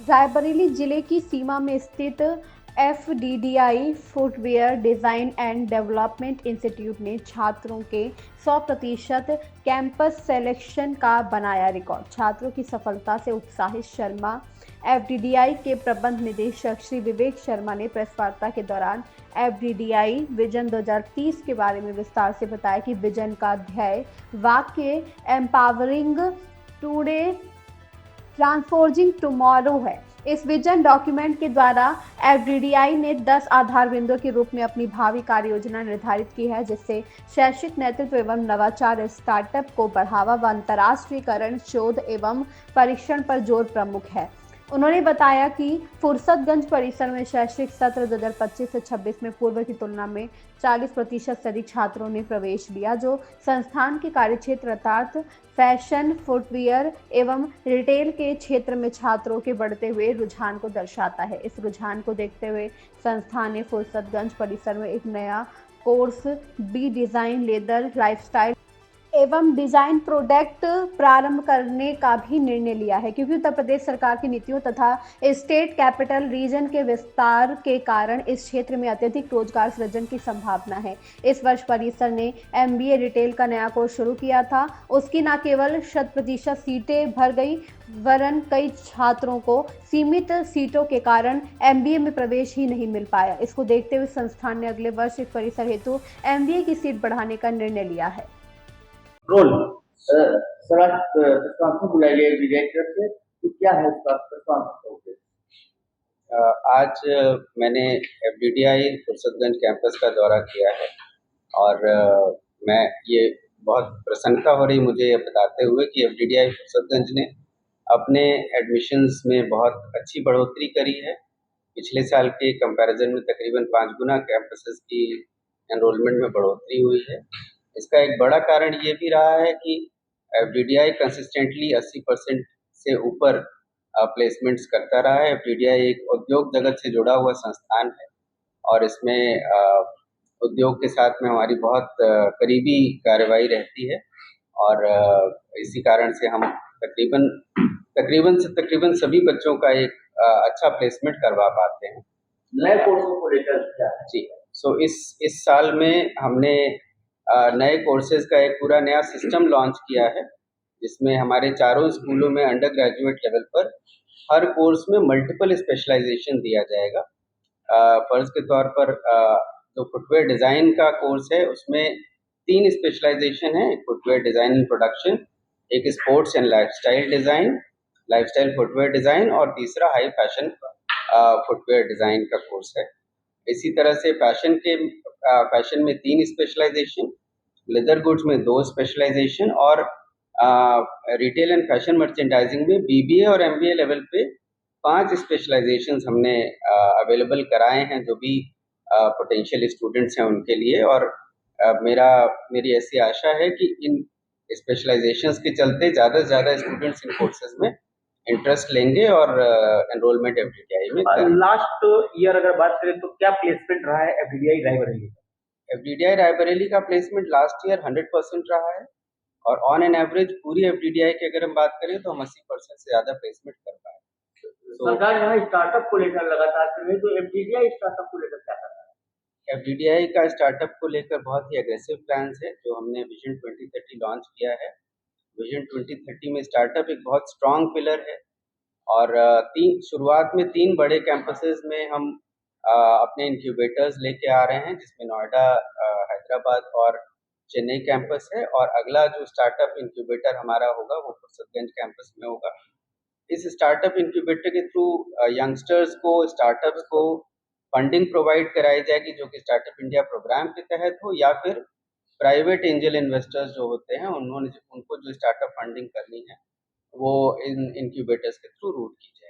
रायबरेली जिले की सीमा में स्थित FDDI footwear design and development institute ने छात्रों के 100% कैंपस सिलेक्शन का बनाया रिकॉर्ड। छात्रों की सफलता से उत्साहित शर्मा एफडीडीआई के प्रबंध निदेशक श्री विवेक शर्मा ने प्रेस वार्ता के दौरान एफडीडीआई विजन 2030 के बारे में विस्तार से बताया कि विजन का ध्येय वाक्य एम्पावरिंग टूडे ट्रांसफॉर्जिंग टुमारो है। इस विजन डॉक्यूमेंट के द्वारा एफडीडीआई ने 10 आधार बिंदुओं के रूप में अपनी भावी कार्य योजना निर्धारित की है, जिससे शैक्षिक नेतृत्व एवं नवाचार, स्टार्टअप को बढ़ावा व अंतर्राष्ट्रीयकरण, शोध एवं परीक्षण पर जोर प्रमुख है। उन्होंने बताया कि फुरसतगंज परिसर में शैक्षिक सत्र 2025 से 26 में पूर्व की तुलना में 40% से अधिक छात्रों ने प्रवेश लिया, जो संस्थान के कार्यक्षेत्र अर्थात फैशन, फुटवियर एवं रिटेल के क्षेत्र में छात्रों के बढ़ते हुए रुझान को दर्शाता है। इस रुझान को देखते हुए संस्थान ने फुरसतगंज परिसर में एक नया course B design leather lifestyle एवं डिजाइन प्रोडक्ट प्रारंभ करने का भी निर्णय लिया है, क्योंकि उत्तर प्रदेश सरकार की नीतियों तथा स्टेट कैपिटल रीजन के विस्तार के कारण इस क्षेत्र में अत्यधिक रोजगार सृजन की संभावना है। इस वर्ष परिसर ने एमबीए रिटेल का नया कोर्स शुरू किया था। उसकी न केवल 100% सीटें भर गई, वरन कई छात्रों को सीमित सीटों के कारण एमबीए में प्रवेश ही नहीं मिल पाया। इसको देखते हुए संस्थान ने अगले वर्ष इस परिसर हेतु एमबीए की सीट बढ़ाने का निर्णय लिया है। रोल सर, आज प्रस्ताव बुलाया गया डायरेक्टर से, तो क्या है उसका प्रस्ताव? आज मैंने एफडीडीआई फुरसतगंज कैंपस का दौरा किया है और मैं ये बहुत प्रसन्नता हो रही मुझे ये बताते हुए कि एफडीडीआई फुरसतगंज ने अपने एडमिशन्स में बहुत अच्छी बढ़ोतरी करी है। पिछले साल के कंपैरिजन में तकरीबन 5 गुना कैंपसेस की एनरोलमेंट में बढ़ोतरी हुई है। इसका एक बड़ा कारण ये भी रहा है कि एफडीडीआई कंसिस्टेंटली 80% से ऊपर प्लेसमेंट्स करता रहा है। एफडीडीआई एक उद्योग जगत से जुड़ा हुआ संस्थान है और इसमें उद्योग के साथ में हमारी बहुत करीबी कार्रवाई रहती है और इसी कारण से हम तकरीबन सभी बच्चों का एक अच्छा प्लेसमेंट करवा पाते हैं। नए कोर्सों को लेकर क्या है? जी, सो इस साल में हमने नए कोर्सेज का एक पूरा नया सिस्टम लॉन्च किया है, जिसमें हमारे चारों स्कूलों में अंडर ग्रेजुएट लेवल पर हर कोर्स में मल्टीपल स्पेशलाइजेशन दिया जाएगा। फर्ज के तौर पर जो फुटवेयर डिज़ाइन का कोर्स है उसमें 3 स्पेशलाइजेशन है, फुटवेयर डिज़ाइन एंड प्रोडक्शन, एक sports and lifestyle design, lifestyle footwear design और तीसरा हाई फैशन फुटवेयर डिज़ाइन का कोर्स है। इसी तरह से फैशन में 3 स्पेशलाइजेशन, लेदर गुड्स में 2 स्पेशलाइजेशन और रिटेल एंड फैशन मर्चेंडाइजिंग में बीबीए और एमबीए लेवल पे 5 स्पेशलाइजेशंस हमने अवेलेबल कराए हैं जो भी पोटेंशियल स्टूडेंट्स हैं उनके लिए। और मेरी ऐसी आशा है कि इन स्पेशलाइजेशंस के चलते ज़्यादा से ज़्यादा स्टूडेंट्स इन कोर्सेज में इंटरेस्ट लेंगे और एनरोलमेंट एफडीडीआई में करेंगे। लास्ट ईयर अगर बात करें तो क्या प्लेसमेंट रहा है एफडीडीआई रायबरेली का? एफडीडीआई रायबरेली का प्लेसमेंट लास्ट ईयर 100% रहा है और ऑन एन एवरेज पूरी एफडीडीआई की अगर हम बात करें तो हम 80% से ज़्यादा प्लेसमेंट कर पाए। सरकार यहाँ स्टार्टअप को लेकर लगातार कर रही है, तो एफडीडीआई स्टार्टअप को लेकर क्या कर रहा है? एफडीडीआई का स्टार्टअप को लेकर बहुत ही एग्रेसिव प्लान्स है जो हमने विजन 2030 लॉन्च किया है। विजन 2030 में स्टार्टअप एक बहुत स्ट्रॉन्ग पिलर है और शुरुआत में 3 बड़े कैंपसेस में हम अपने इंक्यूबेटर्स लेके आ रहे हैं, जिसमें नोएडा, हैदराबाद और चेन्नई कैंपस है और अगला जो स्टार्टअप इंक्यूबेटर हमारा होगा वो फुरसतगंज कैंपस में होगा। इस स्टार्टअप इंक्यूबेटर के थ्रू यंगस्टर्स को, स्टार्टअप्स को फंडिंग प्रोवाइड कराई जाएगी जो कि स्टार्टअप इंडिया प्रोग्राम के तहत हो या फिर प्राइवेट एंजल इन्वेस्टर्स जो होते हैं उनको जो स्टार्टअप फंडिंग करनी है वो इन इंक्यूबेटर्स के थ्रू रूट की जाए।